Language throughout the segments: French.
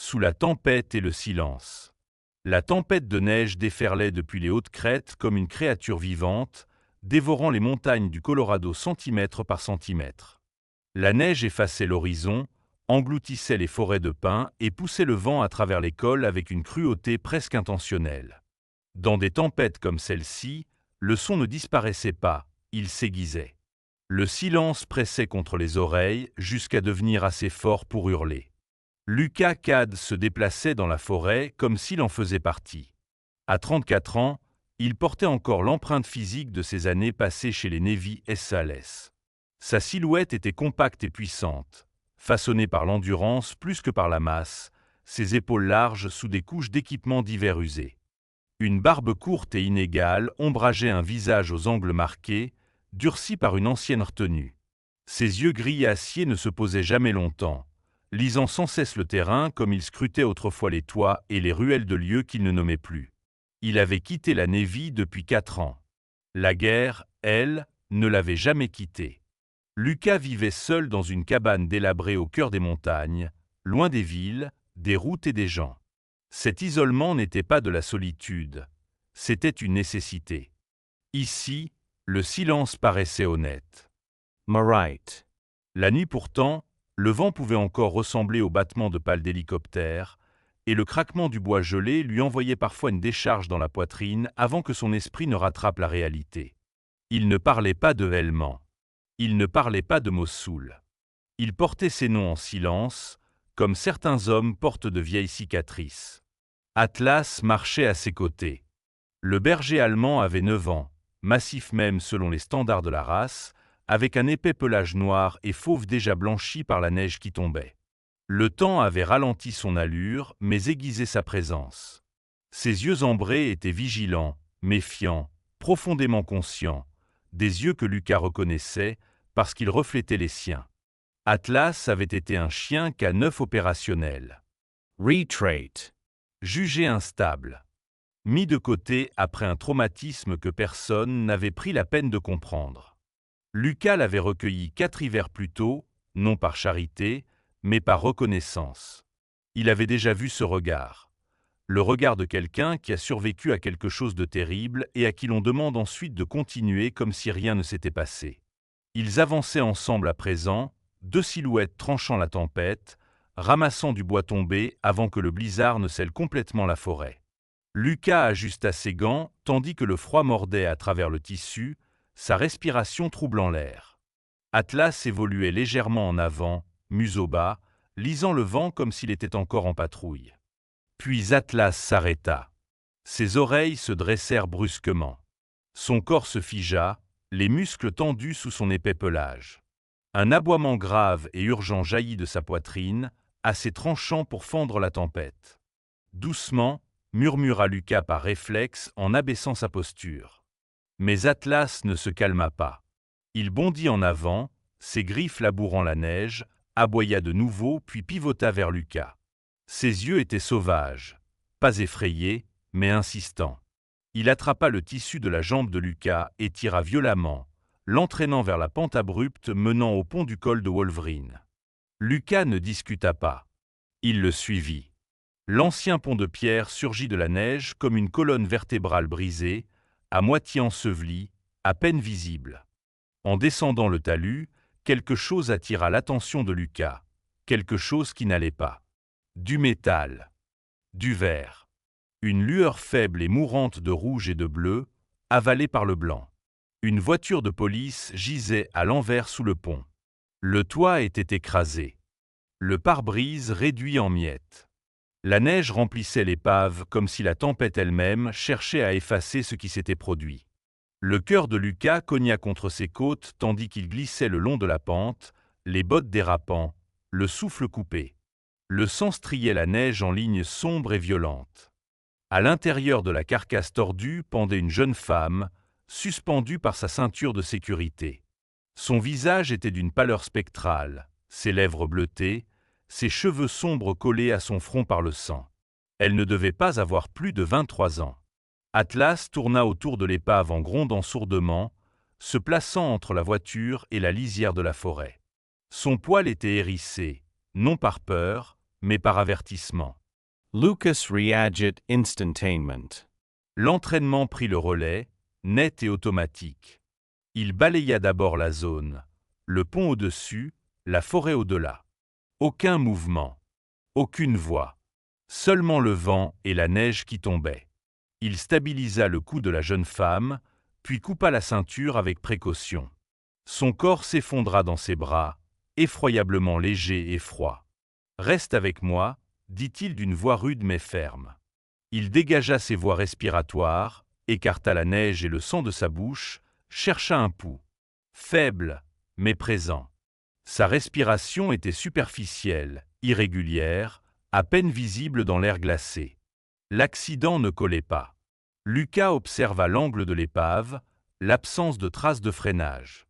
sous la tempête et le silence. La tempête de neige déferlait depuis les hautes crêtes comme une créature vivante, dévorant les montagnes du Colorado centimètre par centimètre. La neige effaçait l'horizon, engloutissait les forêts de pins et poussait le vent à travers les cols avec une cruauté presque intentionnelle. Dans des tempêtes comme celle-ci, le son ne disparaissait pas, il s'aiguisait. Le silence pressait contre les oreilles jusqu'à devenir assez fort pour hurler. Lucas Cade se déplaçait dans la forêt comme s'il en faisait partie. À 34 ans, il portait encore l'empreinte physique de ses années passées chez les Navy SEALs. Sa silhouette était compacte et puissante, façonnée par l'endurance plus que par la masse, ses épaules larges sous des couches d'équipements divers usés. Une barbe courte et inégale ombrageait un visage aux angles marqués, durci par une ancienne retenue. Ses yeux gris et acier ne se posaient jamais longtemps, lisant sans cesse le terrain comme il scrutait autrefois les toits et les ruelles de lieux qu'il ne nommait plus. Il avait quitté la Navy depuis 4 ans. La guerre, elle, ne l'avait jamais quitté. Lucas vivait seul dans une cabane délabrée au cœur des montagnes, loin des villes, des routes et des gens. Cet isolement n'était pas de la solitude, c'était une nécessité. Ici, le silence paraissait honnête. Marite. La nuit pourtant, le vent pouvait encore ressembler au battement de pales d'hélicoptère, et le craquement du bois gelé lui envoyait parfois une décharge dans la poitrine avant que son esprit ne rattrape la réalité. Il ne parlait pas de Helmand. Il ne parlait pas de Mossoul. Il portait ses noms en silence, comme certains hommes portent de vieilles cicatrices. Atlas marchait à ses côtés. Le berger allemand avait 9 ans, massif même selon les standards de la race, avec un épais pelage noir et fauve déjà blanchi par la neige qui tombait. Le temps avait ralenti son allure, mais aiguisé sa présence. Ses yeux ambrés étaient vigilants, méfiants, profondément conscients, des yeux que Lucas reconnaissait parce qu'ils reflétaient les siens. Atlas avait été un chien qu'à 9 opérationnel. Retrait. Jugé instable. Mis de côté après un traumatisme que personne n'avait pris la peine de comprendre. Lucas l'avait recueilli 4 hivers plus tôt, non par charité, mais par reconnaissance. Il avait déjà vu ce regard. Le regard de quelqu'un qui a survécu à quelque chose de terrible et à qui l'on demande ensuite de continuer comme si rien ne s'était passé. Ils avançaient ensemble à présent, 2 silhouettes tranchant la tempête, ramassant du bois tombé avant que le blizzard ne scelle complètement la forêt. Lucas ajusta ses gants tandis que le froid mordait à travers le tissu, sa respiration troublant l'air. Atlas évoluait légèrement en avant, museau bas, lisant le vent comme s'il était encore en patrouille. Puis Atlas s'arrêta. Ses oreilles se dressèrent brusquement. Son corps se figea, les muscles tendus sous son épais pelage. Un aboiement grave et urgent jaillit de sa poitrine, assez tranchant pour fendre la tempête. Doucement, murmura Lucas par réflexe en abaissant sa posture. Mais Atlas ne se calma pas. Il bondit en avant, ses griffes labourant la neige, aboya de nouveau puis pivota vers Lucas. Ses yeux étaient sauvages, pas effrayés, mais insistants. Il attrapa le tissu de la jambe de Lucas et tira violemment, l'entraînant vers la pente abrupte menant au pont du col de Wolverine. Lucas ne discuta pas. Il le suivit. L'ancien pont de pierre surgit de la neige comme une colonne vertébrale brisée, à moitié ensevelie, à peine visible. En descendant le talus, quelque chose attira l'attention de Lucas, quelque chose qui n'allait pas. Du métal. Du verre. Une lueur faible et mourante de rouge et de bleu, avalée par le blanc. Une voiture de police gisait à l'envers sous le pont. Le toit était écrasé. Le pare-brise réduit en miettes. La neige remplissait l'épave comme si la tempête elle-même cherchait à effacer ce qui s'était produit. Le cœur de Lucas cogna contre ses côtes tandis qu'il glissait le long de la pente, les bottes dérapant, le souffle coupé. Le sang striait la neige en lignes sombres et violentes. À l'intérieur de la carcasse tordue pendait une jeune femme, suspendue par sa ceinture de sécurité. Son visage était d'une pâleur spectrale, ses lèvres bleutées, ses cheveux sombres collés à son front par le sang. Elle ne devait pas avoir plus de 23 ans. Atlas tourna autour de l'épave en grondant sourdement, se plaçant entre la voiture et la lisière de la forêt. Son poil était hérissé, non par peur, mais par avertissement. Lucas reagit instantanement. L'entraînement prit le relais, net et automatique. Il balaya d'abord la zone, le pont au-dessus, la forêt au-delà. Aucun mouvement, aucune voix, seulement le vent et la neige qui tombaient. Il stabilisa le cou de la jeune femme, puis coupa la ceinture avec précaution. Son corps s'effondra dans ses bras, effroyablement léger et froid. « Reste avec moi », dit-il d'une voix rude mais ferme. Il dégagea ses voies respiratoires, écarta la neige et le sang de sa bouche, chercha un pouls. Faible, mais présent. Sa respiration était superficielle, irrégulière, à peine visible dans l'air glacé. L'accident ne collait pas. Lucas observa l'angle de l'épave, l'absence de traces de freinage.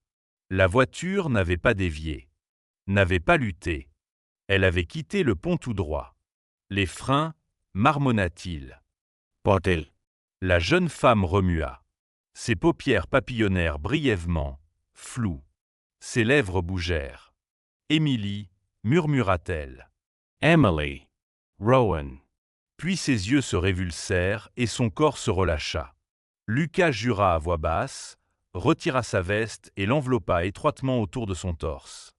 La voiture n'avait pas dévié, n'avait pas lutté. Elle avait quitté le pont tout droit. Les freins, marmonna-t-il. Bordel. La jeune femme remua. Ses paupières papillonnèrent brièvement, floues. Ses lèvres bougèrent. « Émilie » murmura-t-elle. Emily. Rowan. Puis ses yeux se révulsèrent et son corps se relâcha. Lucas jura à voix basse, retira sa veste et l'enveloppa étroitement autour de son torse.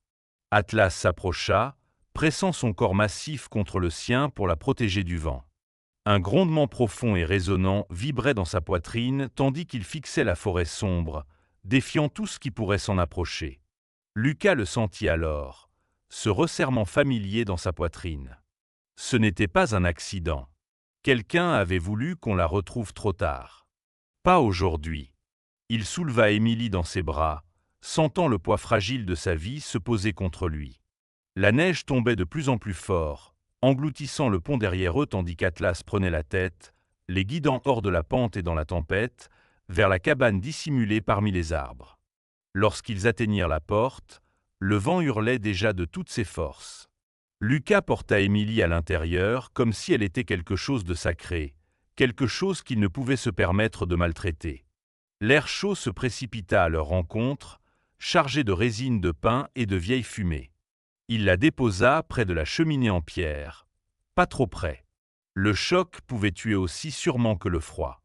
Atlas s'approcha, pressant son corps massif contre le sien pour la protéger du vent. Un grondement profond et résonnant vibrait dans sa poitrine tandis qu'il fixait la forêt sombre, défiant tout ce qui pourrait s'en approcher. Lucas le sentit alors, ce resserrement familier dans sa poitrine. Ce n'était pas un accident. Quelqu'un avait voulu qu'on la retrouve trop tard. Pas aujourd'hui. Il souleva Émilie dans ses bras, sentant le poids fragile de sa vie se poser contre lui. La neige tombait de plus en plus fort, engloutissant le pont derrière eux tandis qu'Atlas prenait la tête, les guidant hors de la pente et dans la tempête, vers la cabane dissimulée parmi les arbres. Lorsqu'ils atteignirent la porte, le vent hurlait déjà de toutes ses forces. Lucas porta Émilie à l'intérieur comme si elle était quelque chose de sacré, quelque chose qu'il ne pouvait se permettre de maltraiter. L'air chaud se précipita à leur rencontre, chargé de résine de pin et de vieille fumée. Il la déposa près de la cheminée en pierre, pas trop près. Le choc pouvait tuer aussi sûrement que le froid.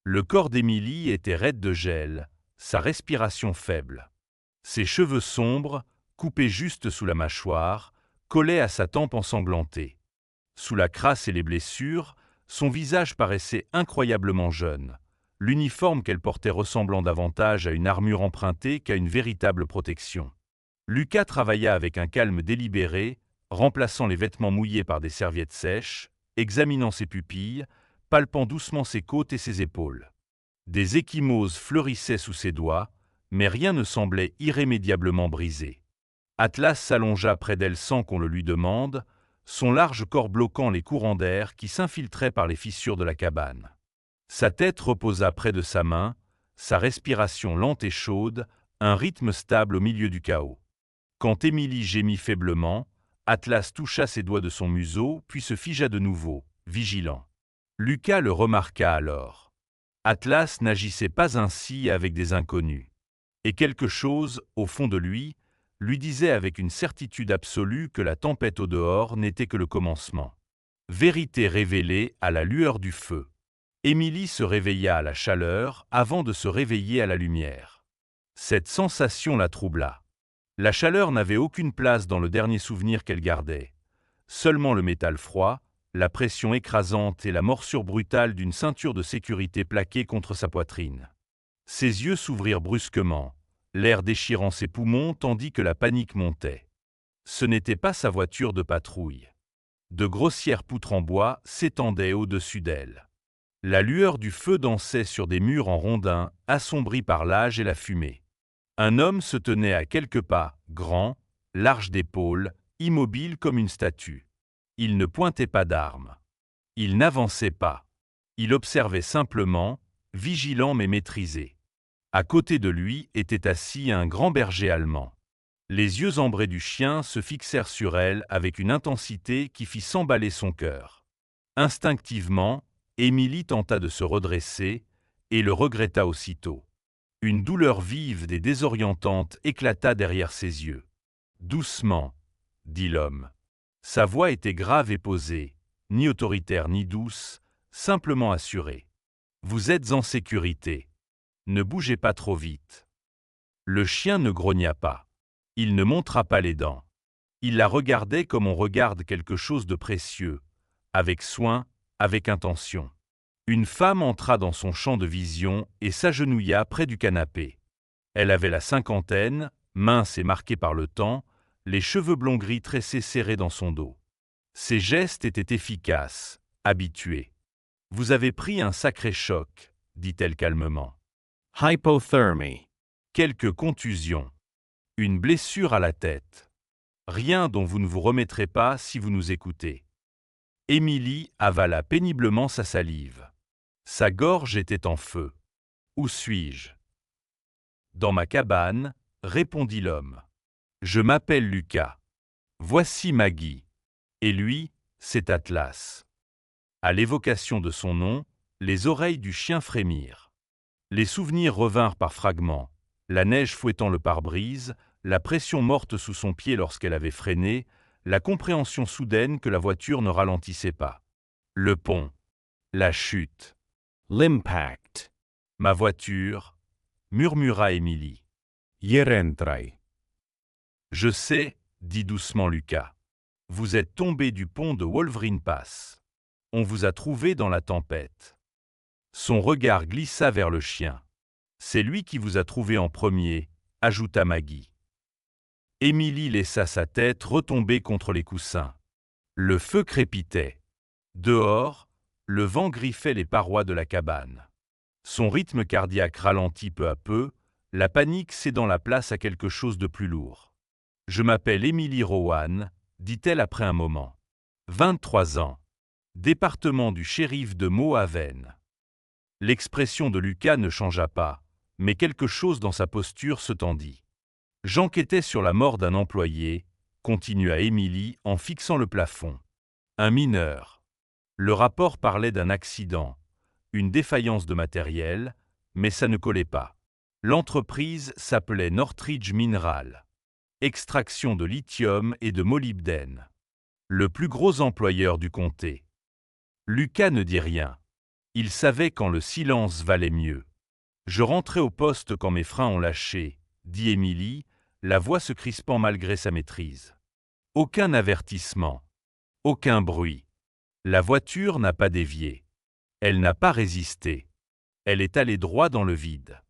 Le corps d'Émilie était raide de gel, sa respiration faible. Ses cheveux sombres, coupés juste sous la mâchoire, collaient à sa tempe ensanglantée. Sous la crasse et les blessures, son visage paraissait incroyablement jeune, l'uniforme qu'elle portait ressemblant davantage à une armure empruntée qu'à une véritable protection. Lucas travailla avec un calme délibéré, remplaçant les vêtements mouillés par des serviettes sèches, examinant ses pupilles, palpant doucement ses côtes et ses épaules. Des ecchymoses fleurissaient sous ses doigts, mais rien ne semblait irrémédiablement brisé. Atlas s'allongea près d'elle sans qu'on le lui demande, son large corps bloquant les courants d'air qui s'infiltraient par les fissures de la cabane. Sa tête reposa près de sa main, sa respiration lente et chaude, un rythme stable au milieu du chaos. Quand Émilie gémit faiblement, Atlas toucha ses doigts de son museau, puis se figea de nouveau, vigilant. Lucas le remarqua alors. Atlas n'agissait pas ainsi avec des inconnus. Et quelque chose, au fond de lui disait avec une certitude absolue que la tempête au dehors n'était que le commencement. Vérité révélée à la lueur du feu. Émilie se réveilla à la chaleur avant de se réveiller à la lumière. Cette sensation la troubla. La chaleur n'avait aucune place dans le dernier souvenir qu'elle gardait. Seulement le métal froid, la pression écrasante et la morsure brutale d'une ceinture de sécurité plaquée contre sa poitrine. Ses yeux s'ouvrirent brusquement, l'air déchirant ses poumons tandis que la panique montait. Ce n'était pas sa voiture de patrouille. De grossières poutres en bois s'étendaient au-dessus d'elle. La lueur du feu dansait sur des murs en rondins, assombris par l'âge et la fumée. Un homme se tenait à quelques pas, grand, large d'épaules, immobile comme une statue. Il ne pointait pas d'arme. Il n'avançait pas. Il observait simplement, vigilant mais maîtrisé. À côté de lui était assis un grand berger allemand. Les yeux ambrés du chien se fixèrent sur elle avec une intensité qui fit s'emballer son cœur. Instinctivement, Émilie tenta de se redresser et le regretta aussitôt. Une douleur vive et désorientante éclata derrière ses yeux. « Doucement », dit l'homme. Sa voix était grave et posée, ni autoritaire ni douce, simplement assurée. Vous êtes en sécurité. Ne bougez pas trop vite. Le chien ne grogna pas. Il ne montra pas les dents. Il la regardait comme on regarde quelque chose de précieux, avec soin, avec intention. Une femme entra dans son champ de vision et s'agenouilla près du canapé. Elle avait la cinquantaine, mince et marquée par le temps, les cheveux blonds gris tressés serrés dans son dos. Ses gestes étaient efficaces, habitués. « Vous avez pris un sacré choc », dit-elle calmement. Hypothermia. Quelques contusions. Une blessure à la tête. Rien dont vous ne vous remettrez pas si vous nous écoutez. Émilie avala péniblement sa salive. Sa gorge était en feu. « Où suis-je » ? « Dans ma cabane », répondit l'homme. « Je m'appelle Lucas. Voici Maggie. Et lui, c'est Atlas. » À l'évocation de son nom, les oreilles du chien frémirent. Les souvenirs revinrent par fragments, la neige fouettant le pare-brise, la pression morte sous son pied lorsqu'elle avait freiné, la compréhension soudaine que la voiture ne ralentissait pas. Le pont. La chute. L'impact. Ma voiture, murmura Émilie. Yerentrai. Je sais, dit doucement Lucas. Vous êtes tombé du pont de Wolverine Pass. On vous a trouvé dans la tempête. Son regard glissa vers le chien. C'est lui qui vous a trouvé en premier, ajouta Maggie. Émilie laissa sa tête retomber contre les coussins. Le feu crépitait. Dehors, le vent griffait les parois de la cabane. Son rythme cardiaque ralentit peu à peu, la panique cédant la place à quelque chose de plus lourd. « Je m'appelle Émilie Rowan », dit-elle après un moment. 23 ans. Département du shérif de Mauhaven. L'expression de Lucas ne changea pas, mais quelque chose dans sa posture se tendit. J'enquêtais sur la mort d'un employé, continua Émilie en fixant le plafond. Un mineur. Le rapport parlait d'un accident, une défaillance de matériel, mais ça ne collait pas. L'entreprise s'appelait Northridge Mineral. Extraction de lithium et de molybdène. Le plus gros employeur du comté. Lucas ne dit rien. Il savait quand le silence valait mieux. Je rentrais au poste quand mes freins ont lâché, dit Émilie, la voix se crispant malgré sa maîtrise. Aucun avertissement. Aucun bruit. La voiture n'a pas dévié. Elle n'a pas résisté. Elle est allée droit dans le vide.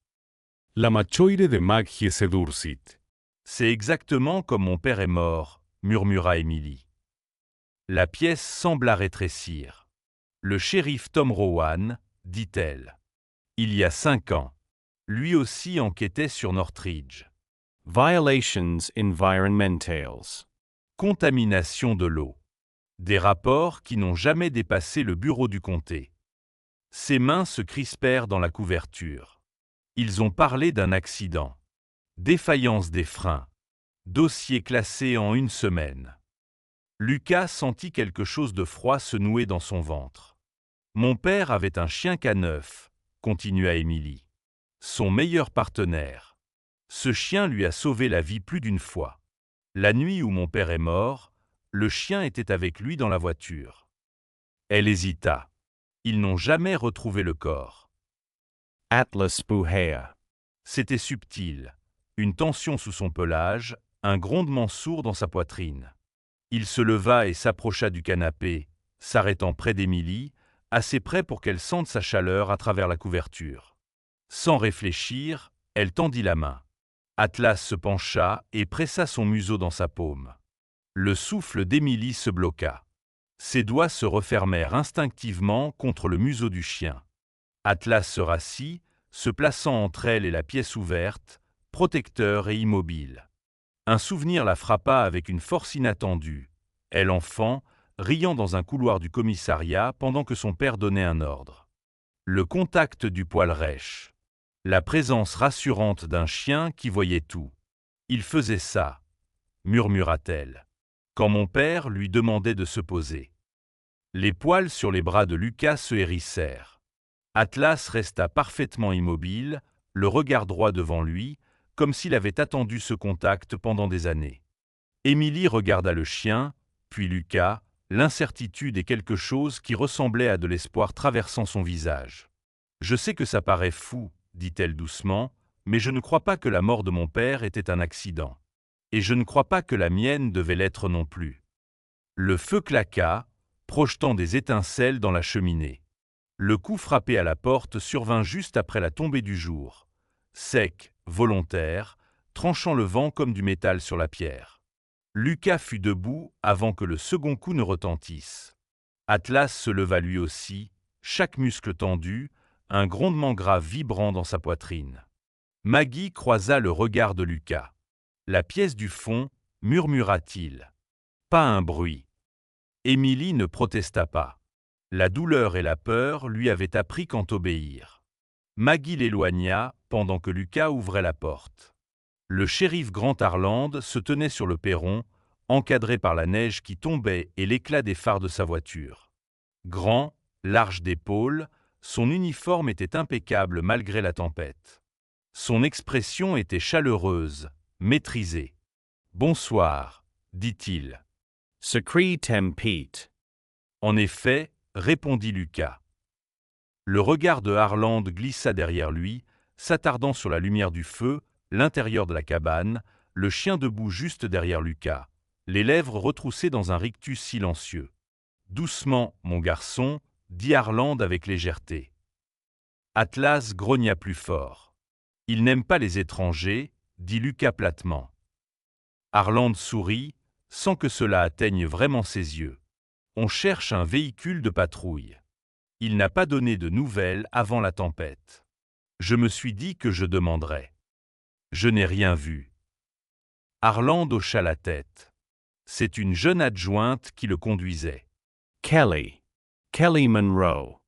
La machoire de Maggie sedursit. C'est exactement comme mon père est mort, murmura Émilie. La pièce sembla rétrécir. Le shérif Tom Rowan, dit-elle. Il y a 5 ans. Lui aussi enquêtait sur Northridge. Violations environmentales. Contamination de l'eau. Des rapports qui n'ont jamais dépassé le bureau du comté. Ses mains se crispèrent dans la couverture. Ils ont parlé d'un accident. Défaillance des freins. Dossier classé en 1 semaine. Lucas sentit quelque chose de froid se nouer dans son ventre. Mon père avait un chien K9, continua Émilie. Son meilleur partenaire. Ce chien lui a sauvé la vie plus d'une fois. La nuit où mon père est mort, le chien était avec lui dans la voiture. Elle hésita. Ils n'ont jamais retrouvé le corps. Atlas Buhea. C'était subtil. Une tension sous son pelage, un grondement sourd dans sa poitrine. Il se leva et s'approcha du canapé, s'arrêtant près d'Émilie, assez près pour qu'elle sente sa chaleur à travers la couverture. Sans réfléchir, elle tendit la main. Atlas se pencha et pressa son museau dans sa paume. Le souffle d'Émilie se bloqua. Ses doigts se refermèrent instinctivement contre le museau du chien. Atlas se rassit, se plaçant entre elle et la pièce ouverte, protecteur et immobile. Un souvenir la frappa avec une force inattendue. Elle, enfant, riant dans un couloir du commissariat pendant que son père donnait un ordre. Le contact du poil rêche. La présence rassurante d'un chien qui voyait tout. Il faisait ça, murmura-t-elle, quand mon père lui demandait de se poser. Les poils sur les bras de Lucas se hérissèrent. Atlas resta parfaitement immobile, le regard droit devant lui, comme s'il avait attendu ce contact pendant des années. Émilie regarda le chien, puis Lucas, l'incertitude et quelque chose qui ressemblait à de l'espoir traversant son visage. « Je sais que ça paraît fou, dit-elle doucement, mais je ne crois pas que la mort de mon père était un accident. Et je ne crois pas que la mienne devait l'être non plus. » Le feu claqua, projetant des étincelles dans la cheminée. Le coup frappé à la porte survint juste après la tombée du jour, sec, volontaire, tranchant le vent comme du métal sur la pierre. Lucas fut debout avant que le second coup ne retentisse. Atlas se leva lui aussi, chaque muscle tendu, un grondement grave vibrant dans sa poitrine. Maggie croisa le regard de Lucas. « La pièce du fond, murmura-t-il. Pas un bruit. » Émilie ne protesta pas. La douleur et la peur lui avaient appris qu'à obéir. Maggie l'éloigna pendant que Lucas ouvrait la porte. Le shérif Grant Harland se tenait sur le perron, encadré par la neige qui tombait et l'éclat des phares de sa voiture. Grand, large d'épaules, son uniforme était impeccable malgré la tempête. Son expression était chaleureuse, maîtrisée. « Bonsoir, dit-il. »« Secree tempête. » En effet, répondit Lucas. Le regard de Harland glissa derrière lui, s'attardant sur la lumière du feu, l'intérieur de la cabane, le chien debout juste derrière Lucas, les lèvres retroussées dans un rictus silencieux. « Doucement, mon garçon, » dit Harland avec légèreté. Atlas grogna plus fort. « Il n'aime pas les étrangers, » dit Lucas platement. Harland sourit, sans que cela atteigne vraiment ses yeux. « On cherche un véhicule de patrouille. Il n'a pas donné de nouvelles avant la tempête. Je me suis dit que je demanderais. Je n'ai rien vu. » Harland hocha la tête. C'est une jeune adjointe qui le conduisait. Kelly. Kelly Monroe.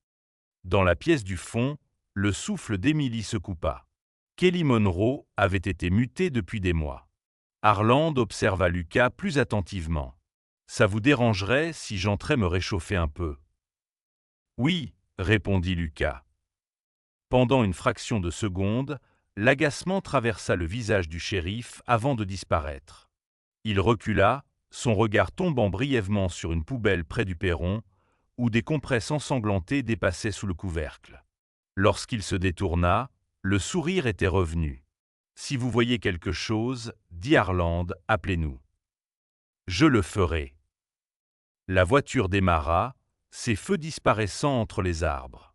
Dans la pièce du fond, le souffle d'Émilie se coupa. Kelly Monroe avait été mutée depuis des mois. Harland observa Lucas plus attentivement. « Ça vous dérangerait si j'entrais me réchauffer un peu ?» « Oui, » répondit Lucas. Pendant une fraction de seconde, l'agacement traversa le visage du shérif avant de disparaître. Il recula, son regard tombant brièvement sur une poubelle près du perron, où des compresses ensanglantées dépassaient sous le couvercle. Lorsqu'il se détourna, le sourire était revenu. « Si vous voyez quelque chose, dit Harland, appelez-nous. »« Je le ferai. » La voiture démarra, ses feux disparaissant entre les arbres.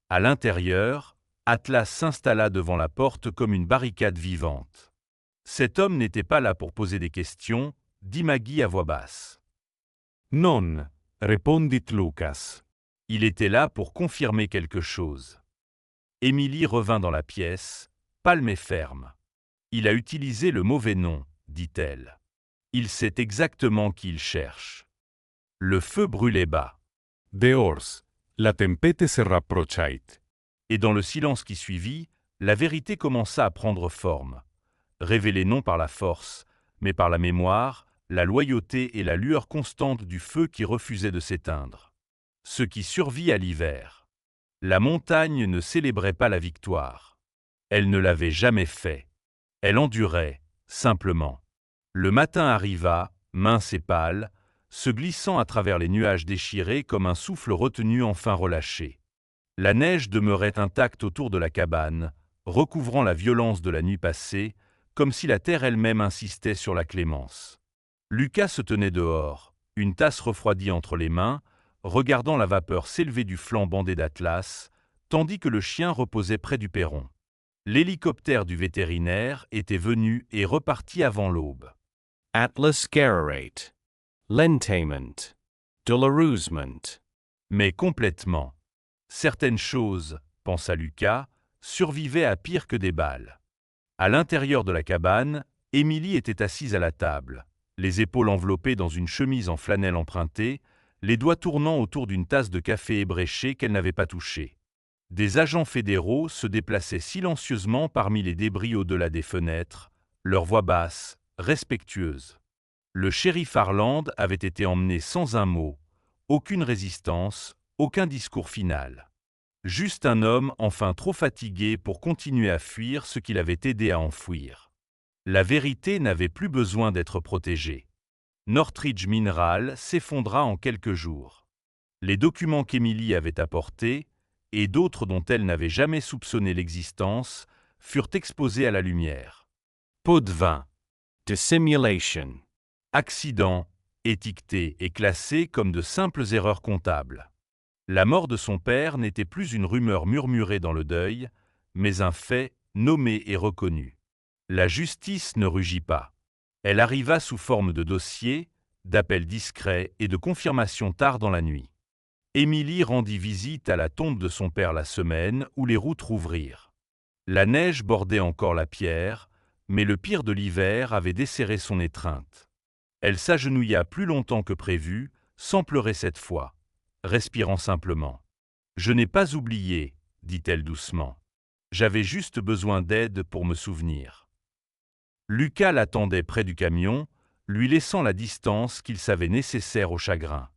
À l'intérieur, Atlas s'installa devant la porte comme une barricade vivante. Cet homme n'était pas là pour poser des questions, dit Maggie à voix basse. Non, répondit Lucas. Il était là pour confirmer quelque chose. Émilie revint dans la pièce, palme et ferme. Il a utilisé le mauvais nom, dit-elle. Il sait exactement qui il cherche. Le feu brûlait bas. Dehors, la tempête se rapprochait. Et dans le silence qui suivit, la vérité commença à prendre forme. Révélée non par la force, mais par la mémoire, la loyauté et la lueur constante du feu qui refusait de s'éteindre. Ce qui survit à l'hiver. La montagne ne célébrait pas la victoire. Elle ne l'avait jamais fait. Elle endurait, simplement. Le matin arriva, mince et pâle, se glissant à travers les nuages déchirés comme un souffle retenu enfin relâché. La neige demeurait intacte autour de la cabane, recouvrant la violence de la nuit passée, comme si la terre elle-même insistait sur la clémence. Lucas se tenait dehors, une tasse refroidie entre les mains, regardant la vapeur s'élever du flanc bandé d'Atlas, tandis que le chien reposait près du perron. L'hélicoptère du vétérinaire était venu et reparti avant l'aube. Atlas Garrett. Lentaiment. Dolorousement. Mais complètement. Certaines choses, pensa Lucas, survivaient à pire que des balles. À l'intérieur de la cabane, Émilie était assise à la table, les épaules enveloppées dans une chemise en flanelle empruntée, les doigts tournant autour d'une tasse de café ébréchée qu'elle n'avait pas touchée. Des agents fédéraux se déplaçaient silencieusement parmi les débris au-delà des fenêtres, leur voix basse, respectueuse. Le shérif Harland avait été emmené sans un mot, aucune résistance, aucun discours final. Juste un homme enfin trop fatigué pour continuer à fuir ce qu'il avait aidé à enfouir. La vérité n'avait plus besoin d'être protégée. Northridge Mineral s'effondra en quelques jours. Les documents qu'Emily avait apportés, et d'autres dont elle n'avait jamais soupçonné l'existence, furent exposés à la lumière. Pot de vin. Dissimulation. Accident, étiquetés et classés comme de simples erreurs comptables. La mort de son père n'était plus une rumeur murmurée dans le deuil, mais un fait nommé et reconnu. La justice ne rugit pas. Elle arriva sous forme de dossier, d'appels discrets et de confirmations tard dans la nuit. Émilie rendit visite à la tombe de son père la semaine où les routes rouvrirent. La neige bordait encore la pierre, mais le pire de l'hiver avait desserré son étreinte. Elle s'agenouilla plus longtemps que prévu, sans pleurer cette fois, respirant simplement. « Je n'ai pas oublié, dit-elle doucement. J'avais juste besoin d'aide pour me souvenir. » Lucas l'attendait près du camion, lui laissant la distance qu'il savait nécessaire au chagrin.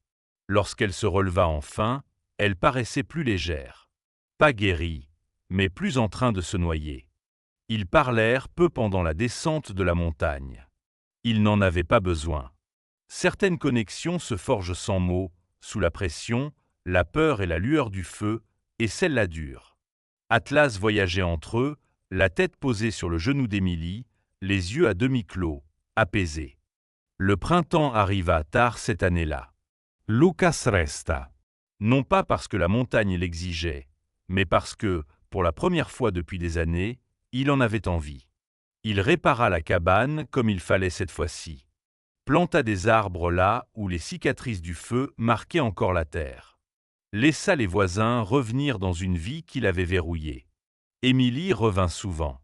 Lorsqu'elle se releva enfin, elle paraissait plus légère. Pas guérie, mais plus en train de se noyer. Ils parlèrent peu pendant la descente de la montagne. Ils n'en avaient pas besoin. Certaines connexions se forgent sans mots, sous la pression, la peur et la lueur du feu, et celle-là dure. Atlas voyageait entre eux, la tête posée sur le genou d'Émilie, les yeux à demi clos, apaisés. Le printemps arriva tard cette année-là. Lucas resta. Non pas parce que la montagne l'exigeait, mais parce que, pour la première fois depuis des années, il en avait envie. Il répara la cabane comme il fallait cette fois-ci. Planta des arbres là où les cicatrices du feu marquaient encore la terre. Laissa les voisins revenir dans une vie qu'il avait verrouillée. Émilie revint souvent.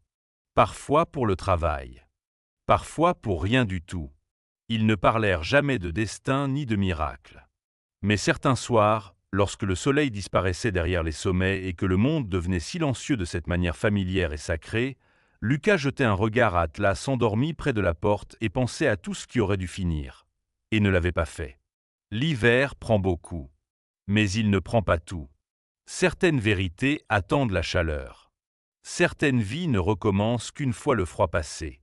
Parfois pour le travail. Parfois pour rien du tout. Ils ne parlèrent jamais de destin ni de miracle. Mais certains soirs, lorsque le soleil disparaissait derrière les sommets et que le monde devenait silencieux de cette manière familière et sacrée, Lucas jetait un regard à Atlas endormi près de la porte et pensait à tout ce qui aurait dû finir, et ne l'avait pas fait. L'hiver prend beaucoup, mais il ne prend pas tout. Certaines vérités attendent la chaleur. Certaines vies ne recommencent qu'une fois le froid passé.